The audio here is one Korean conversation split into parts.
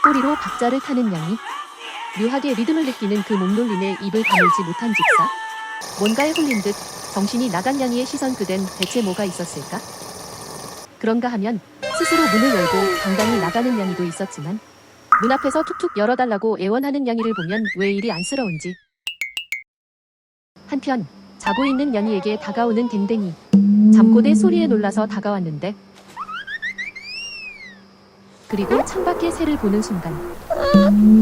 꼬리로 박자를 타는 양이, 묘하게 리듬을 느끼는 그 몸놀림에 입을 다물지 못한 집사. 뭔가에 홀린 듯 정신이 나간 양이의 시선 그댄 대체 뭐가 있었을까? 그런가 하면 스스로 문을 열고 당당히 나가는 양이도 있었지만 문 앞에서 툭툭 열어달라고 애원하는 양이를 보면 왜 이리 안쓰러운지. 한편 자고 있는 양이에게 다가오는 댕댕이. 잠꼬대 소리에 놀라서 다가왔는데, 그리고 창밖의 새를 보는 순간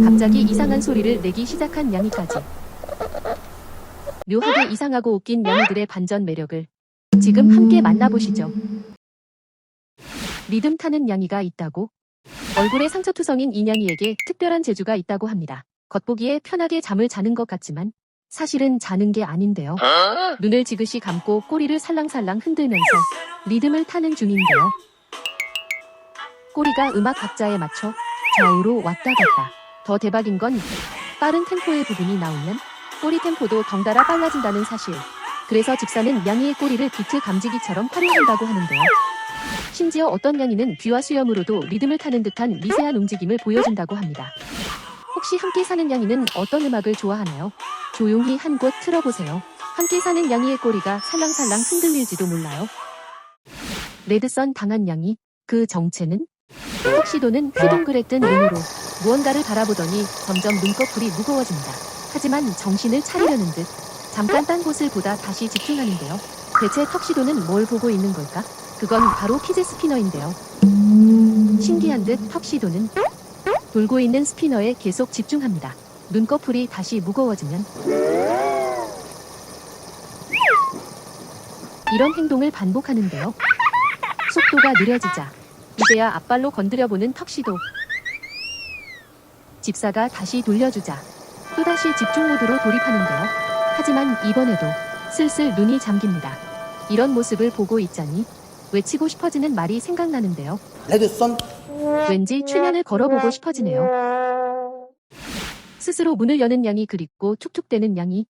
갑자기 이상한 소리를 내기 시작한 양이까지. 묘하게 이상하고 웃긴 양이들의 반전 매력을 지금 함께 만나보시죠. 리듬 타는 양이가 있다고? 얼굴에 상처투성인 이 양이에게 특별한 재주가 있다고 합니다. 겉보기에 편하게 잠을 자는 것 같지만 사실은 자는 게 아닌데요. 눈을 지그시 감고 꼬리를 살랑살랑 흔들면서 리듬을 타는 중인데요. 꼬리가 음악 박자에 맞춰 좌우로 왔다 갔다. 더 대박인 건 빠른 템포의 부분이 나오면 꼬리 템포도 덩달아 빨라진다는 사실. 그래서 집사는 양이의 꼬리를 비트 감지기처럼 활용한다고 하는데요. 심지어 어떤 양이는 귀와 수염으로도 리듬을 타는 듯한 미세한 움직임을 보여준다고 합니다. 혹시 함께 사는 양이는 어떤 음악을 좋아하나요? 조용히 한 곳 틀어보세요. 함께 사는 양이의 꼬리가 살랑살랑 흔들릴지도 몰라요. 레드선 당한 양이, 그 정체는? 턱시도는 휘둥그레 뜬 눈으로 무언가를 바라보더니 점점 눈꺼풀이 무거워집니다. 하지만 정신을 차리려는 듯 잠깐 딴 곳을 보다 다시 집중하는데요. 대체 턱시도는 뭘 보고 있는 걸까? 그건 바로 키즈 스피너인데요. 신기한 듯 턱시도는 돌고 있는 스피너에 계속 집중합니다. 눈꺼풀이 다시 무거워지면 이런 행동을 반복하는데요. 속도가 느려지자 이제야 앞발로 건드려보는 턱시도. 집사가 다시 돌려주자 또다시 집중 모드로 돌입하는데요. 하지만 이번에도 슬슬 눈이 잠깁니다. 이런 모습을 보고 있자니 외치고 싶어지는 말이 생각나는데요. 레드선. 왠지 최면을 걸어보고 싶어지네요. 스스로 문을 여는 양이, 그립고 툭툭대는 양이.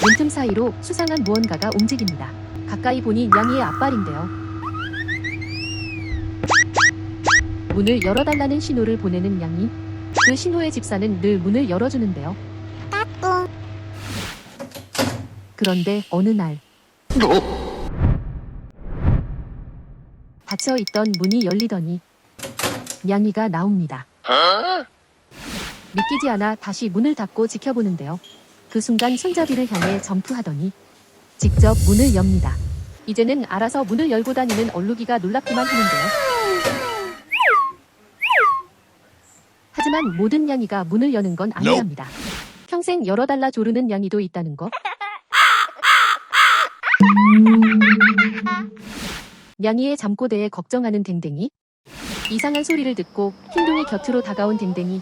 문틈 사이로 수상한 무언가가 움직입니다. 가까이 보니 양이의 앞발인데요. 문을 열어달라는 신호를 보내는 양이. 그 신호에 집사는 늘 문을 열어주는데요. 그런데 어느 날 닫혀있던 문이 열리더니 양이가 나옵니다. 믿기지 않아 다시 문을 닫고 지켜보는데요. 그 순간 손잡이를 향해 점프하더니 직접 문을 엽니다. 이제는 알아서 문을 열고 다니는 얼룩이가 놀랍기만 하는데요. 하지만 모든 양이가 문을 여는 건 아니랍니다. 평생 열어달라 조르는 양이도 있다는 거. 양이의 잠꼬대에 걱정하는 댕댕이. 이상한 소리를 듣고 흰둥이 곁으로 다가온 댕댕이.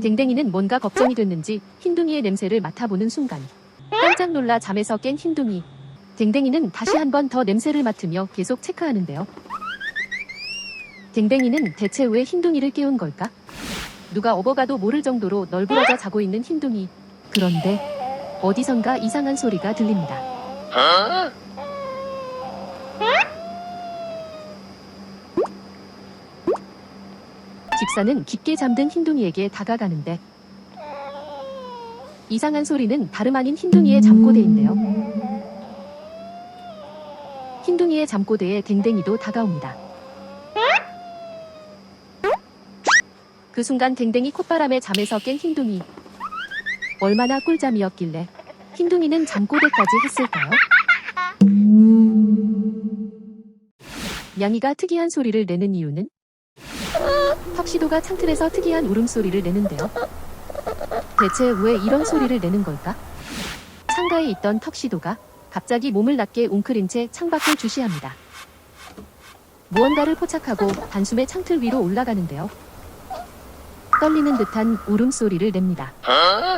댕댕이는 뭔가 걱정이 됐는지 흰둥이의 냄새를 맡아보는 순간 깜짝 놀라 잠에서 깬 흰둥이. 댕댕이는 다시 한 번 더 냄새를 맡으며 계속 체크하는데요. 댕댕이는 대체 왜 흰둥이를 깨운 걸까? 누가 업어가도 모를 정도로 널브러져 자고 있는 흰둥이. 그런데 어디선가 이상한 소리가 들립니다. 집사는 깊게 잠든 흰둥이에게 다가가는데 이상한 소리는 다름 아닌 흰둥이의 잠꼬대인데요. 흰둥이의 잠꼬대에 댕댕이도 다가옵니다. 그 순간 댕댕이 콧바람에 잠에서 깬 흰둥이. 얼마나 꿀잠이었길래 흰둥이는 잠꼬대까지 했을까요? 양이가 특이한 소리를 내는 이유는? 턱시도가 창틀에서 특이한 울음소리를 내는데요. 대체 왜 이런 소리를 내는 걸까? 창가에 있던 턱시도가 갑자기 몸을 낮게 웅크린 채 창밖을 주시합니다. 무언가를 포착하고 단숨에 창틀 위로 올라가는데요. 떨리는 듯한 울음소리를 냅니다.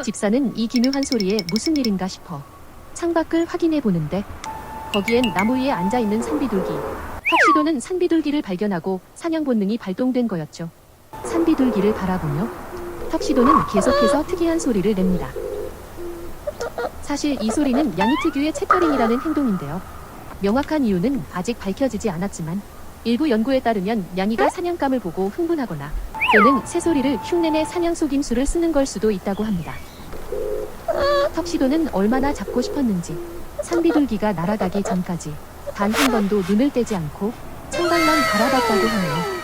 집사는 이 기묘한 소리에 무슨 일인가 싶어 창밖을 확인해 보는데 거기엔 나무 위에 앉아있는 산비둘기. 턱시도는 산비둘기를 발견하고 사냥 본능이 발동된 거였죠. 산비둘기를 바라보며 턱시도는 계속해서 특이한 소리를 냅니다. 사실 이 소리는 양이 특유의 채터링이라는 행동인데요. 명확한 이유는 아직 밝혀지지 않았지만 일부 연구에 따르면 양이가 사냥감을 보고 흥분하거나 때는 새소리를 흉내내 사냥 속임수를 쓰는 걸 수도 있다고 합니다. 턱시도는 얼마나 잡고 싶었는지 산비둘기가 날아가기 전까지 단 한 번도 눈을 떼지 않고 창밖만 바라봤다고 하네요.